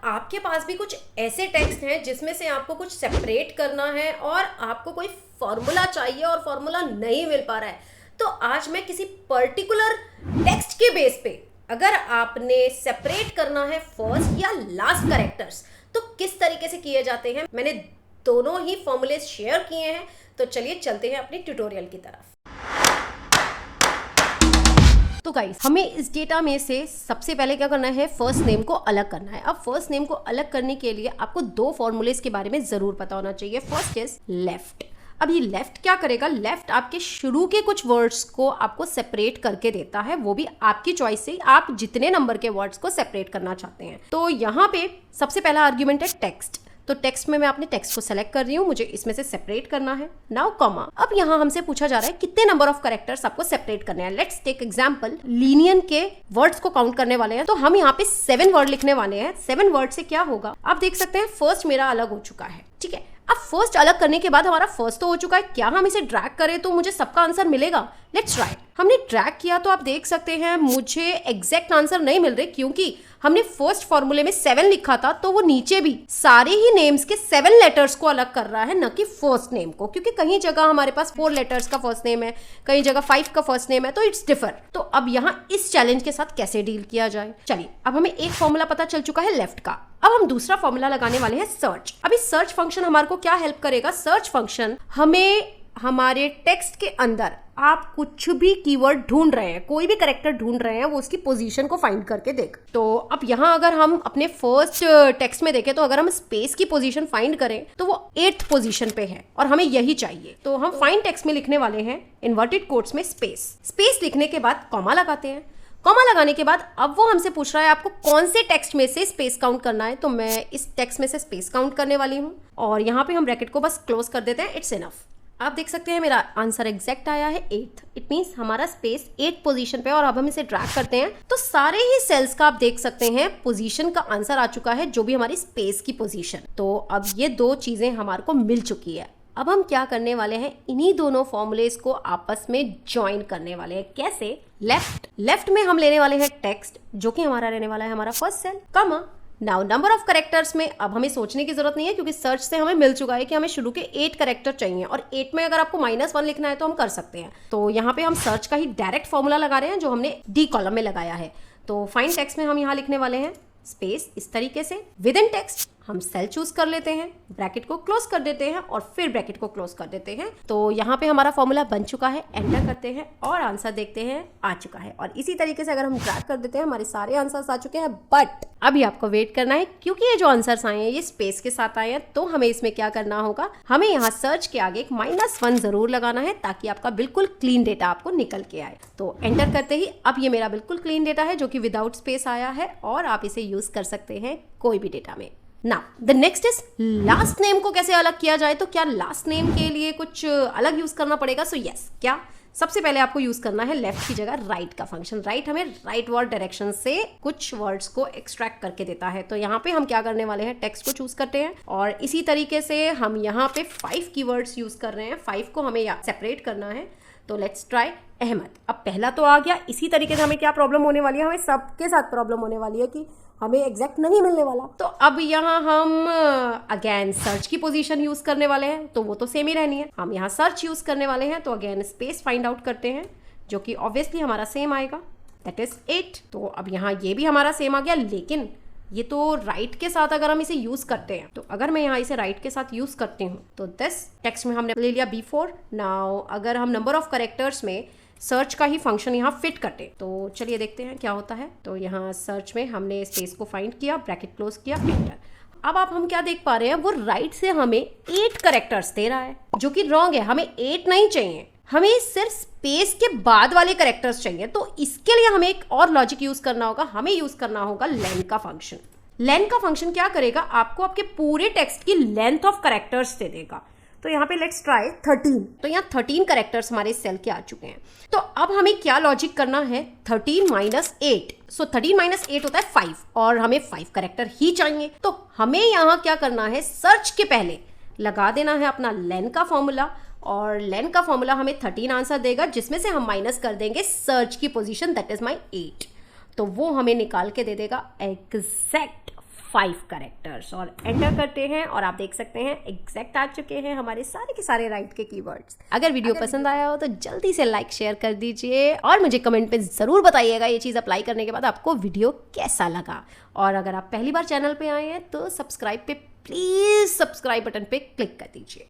आपके पास भी कुछ ऐसे टेक्स्ट हैं जिसमें से आपको कुछ सेपरेट करना है और आपको कोई फॉर्मूला चाहिए और फॉर्मूला नहीं मिल पा रहा है, तो आज मैं किसी पर्टिकुलर टेक्स्ट के बेस पे अगर आपने सेपरेट करना है फर्स्ट या लास्ट कैरेक्टर्स तो किस तरीके से किए जाते हैं, मैंने दोनों ही फॉर्मूले शेयर किए हैं। तो चलिए चलते हैं अपनी ट्यूटोरियल की तरफ। तो गाइस, हमें इस डेटा में से सबसे पहले क्या करना है, फर्स्ट नेम को अलग करना है। अब फर्स्ट नेम को अलग करने के लिए आपको दो फॉर्मूलेस के बारे में जरूर पता होना चाहिए। First is left. अब ये लेफ्ट क्या करेगा, लेफ्ट आपके शुरू के कुछ वर्ड्स को आपको सेपरेट करके देता है, वो भी आपकी चॉइस से, आप जितने नंबर के वर्ड्स को सेपरेट करना चाहते हैं। तो यहाँ पे सबसे पहला आर्ग्यूमेंट है टेक्स्ट। तो टेक्स्ट में मैं अपने टेक्स्ट को सेलेक्ट कर रही हूँ, मुझे इसमें से सेपरेट करना है। Now comma. अब यहाँ हमसे पूछा जा रहा है कितने नंबर ऑफ कैरेक्टर्स आपको सेपरेट करने हैं। लेट्स टेक एग्जांपल, लीनियन के वर्ड्स को काउंट करने वाले हैं, तो हम यहाँ पे 7 वर्ड लिखने वाले हैं। 7 वर्ड से क्या होगा, आप देख सकते हैं फर्स्ट मेरा अलग हो चुका है। ठीक है, अब फर्स्ट अलग करने के बाद हमारा फर्स्ट तो हो चुका है, क्या हम इसे ड्रैग करें तो मुझे सबका आंसर मिलेगा? Let's try. हमने ड्रैग किया तो आप देख सकते हैं मुझे एग्जैक्ट आंसर नहीं मिल रहे, क्योंकि हमने फर्स्ट फॉर्मूले में 7 लिखा था, तो वो नीचे भी सारे ही नेम्स के 7 लेटर्स को अलग कर रहा है, न कि फर्स्ट नेम को, क्योंकि कहीं जगह हमारे पास 4 लेटर्स का फर्स्ट नेम है, कहीं जगह 5 का फर्स्ट नेम है, तो इट्स डिफर। तो अब यहाँ इस चैलेंज के साथ कैसे डील किया जाए, चलिए। अब हमें एक फॉर्मूला पता चल चुका है लेफ्ट का, अब हम दूसरा फॉर्मूला लगाने वाले हैं सर्च। अभी सर्च फंक्शन हमारे को क्या हेल्प करेगा, सर्च फंक्शन हमें हमारे टेक्स्ट के अंदर आप कुछ भी कीवर्ड ढूंढ रहे हैं, कोई भी कैरेक्टर ढूंढ रहे हैं, वो उसकी पोजीशन को फाइंड करके देगा। तो अब यहाँ अगर हम अपने फर्स्ट टेक्स्ट में देखें, तो अगर हम स्पेस की पोजीशन फाइंड करें तो वो 8th पोजीशन पे है और हमें यही चाहिए। तो हम फाइंड टेक्स्ट में लिखने वाले हैं इन्वर्टेड कोट्स में स्पेस। स्पेस लिखने के बाद कॉमा लगाते हैं। कॉमा लगाने के बाद अब वो हमसे पूछ रहा है आपको कौन से टेक्स्ट में से स्पेस काउंट करना है, तो मैं इस टेक्स्ट में से स्पेस काउंट करने वाली हूँ और यहाँ पे हम ब्रैकेट को बस क्लोज कर देते हैं। It's enough. आप देख सकते हैं मेरा आंसर एग्जैक्ट आया है 8th। इट मीन्स हमारा स्पेस 8th पोजीशन पे, और अब हम इसे ड्रैग करते हैं तो सारे ही सेल्स का आप देख सकते हैं पोजीशन का आंसर आ चुका है, जो भी हमारी स्पेस की पोजीशन। तो अब ये दो चीजें हमारे को मिल चुकी है। अब हम क्या करने वाले हैं, इन्हीं दोनों फॉर्मूलेस को आपस में ज्वाइन करने वाले हैं। कैसे? लेफ्ट में हम लेने वाले हैं टेक्स्ट, जो कि हमारा रहने वाला है हमारा first cell, comma. Now number of characters में अब हमें सोचने की जरूरत नहीं है, क्योंकि सर्च से हमें मिल चुका है कि हमें शुरू के 8 कैरेक्टर चाहिए, और 8 में अगर आपको -1 लिखना है तो हम कर सकते हैं। तो यहाँ पे हम सर्च का ही डायरेक्ट फॉर्मूला लगा रहे हैं, जो हमने डी कॉलम में लगाया है। तो फाइंड टेक्स्ट में हम यहाँ लिखने वाले हैं स्पेस, इस तरीके से। विद इन टेक्स्ट हम सेल चूज कर लेते हैं, ब्रैकेट को क्लोज कर देते हैं और फिर ब्रैकेट को क्लोज कर देते हैं। तो यहाँ पे हमारा फॉर्मूला बन चुका है। एंटर करते हैं और आंसर देखते हैं, आ चुका है। और इसी तरीके से अगर हम ड्रैग कर देते हैं, हमारे सारे आंसर्स आ चुके हैं। बट अभी आपको वेट करना है, क्योंकि ये जो आंसर्स आए हैं ये स्पेस के साथ आए हैं, तो हमें इसमें क्या करना होगा, हमें यहाँ सर्च के आगे एक -1 जरूर लगाना है, ताकि आपका बिल्कुल क्लीन डेटा आपको निकल के आए। तो एंटर करते ही अब ये मेरा बिल्कुल क्लीन डेटा है, जो कि विदाउट स्पेस आया है, और आप इसे यूज कर सकते हैं कोई भी डेटा में। Now the next is last name को कैसे अलग किया जाए। तो क्या लास्ट नेम के लिए कुछ अलग यूज करना पड़ेगा? सो यस, क्या सबसे पहले आपको यूज करना है लेफ्ट की जगह राइट का फंक्शन। राइट हमें राइट वर्ड डायरेक्शन से कुछ वर्ड्स को एक्सट्रैक्ट करके देता है। तो यहाँ पे हम क्या करने वाले हैं, टेक्स्ट को चूज करते हैं, और इसी तरीके से हम यहाँ पे 5 कीवर्ड्स यूज कर रहे हैं। 5 को हमें सेपरेट करना है। तो लेट्स ट्राई अहमद। अब पहला तो आ गया। इसी तरीके से हमें क्या प्रॉब्लम होने वाली है, हमें सबके साथ प्रॉब्लम होने वाली है कि हमें एग्जैक्ट नहीं मिलने वाला। तो अब यहाँ हम अगेन सर्च की पोजीशन यूज करने वाले हैं, तो वो तो सेम ही रहनी है। हम यहाँ सर्च यूज करने वाले हैं, तो अगेन स्पेस फाइंड आउट करते हैं, जो कि ऑब्वियसली हमारा सेम आएगा, दैट इज 8। तो अब यहाँ ये भी हमारा सेम आ गया, लेकिन ये तो राइट के साथ अगर हम इसे यूज करते हैं, तो अगर मैं यहाँ इसे राइट के साथ यूज करती हूँ, तो दिस टेक्स्ट में हमने ले लिया B4। नाउ अगर हम नंबर ऑफ कैरेक्टर्स में सर्च का ही फंक्शन यहाँ फिट करते, तो चलिए देखते हैं क्या होता है। तो यहाँ सर्च में हमने स्पेस को फाइंड किया, ब्रैकेट क्लोज किया, एंटर। अब आप हम क्या देख पा रहे हैं, वो राइट से हमें 8 कैरेक्टर्स दे रहा है, जो कि रॉन्ग है। हमें 8 नहीं चाहिए, हमें सिर्फ स्पेस के बाद वाले कैरेक्टर्स चाहिए। तो इसके लिए हमें एक और लॉजिक यूज करना होगा, हमें यूज करना होगा लेन का फंक्शन। लेन का फंक्शन क्या करेगा, आपको आपके पूरे टेक्स्ट की लेंथ ऑफ कैरेक्टर्स दे देगा। तो यहाँ पे लेट्स ट्राई 13। तो यहाँ 13 कैरेक्टर्स हमारे सेल के आ चुके हैं। तो अब हमें क्या लॉजिक करना है, 13 - 8। सो 13 - 8 होता है 5, और हमें 5 कैरेक्टर ही चाहिए। तो हमें यहाँ क्या करना है, सर्च के पहले लगा देना है अपना लेन का फॉर्मूला, और लेन का फॉर्मूला हमें 13 आंसर देगा, जिसमें से हम माइनस कर देंगे सर्च की पोजीशन, दैट इज माई 8। तो वो हमें निकाल के दे देगा एग्जैक्ट 5 कैरेक्टर्स और एंटर करते हैं और आप देख सकते हैं एग्जैक्ट आ चुके हैं हमारे सारे के सारे राइट के कीवर्ड्स। अगर वीडियो पसंद आया हो तो जल्दी से लाइक शेयर कर दीजिए और मुझे कमेंट में ज़रूर बताइएगा ये चीज़ अप्लाई करने के बाद आपको वीडियो कैसा लगा। और अगर आप पहली बार चैनल पे आए हैं तो सब्सक्राइब पे प्लीज़ सब्सक्राइब बटन पे क्लिक कर दीजिए।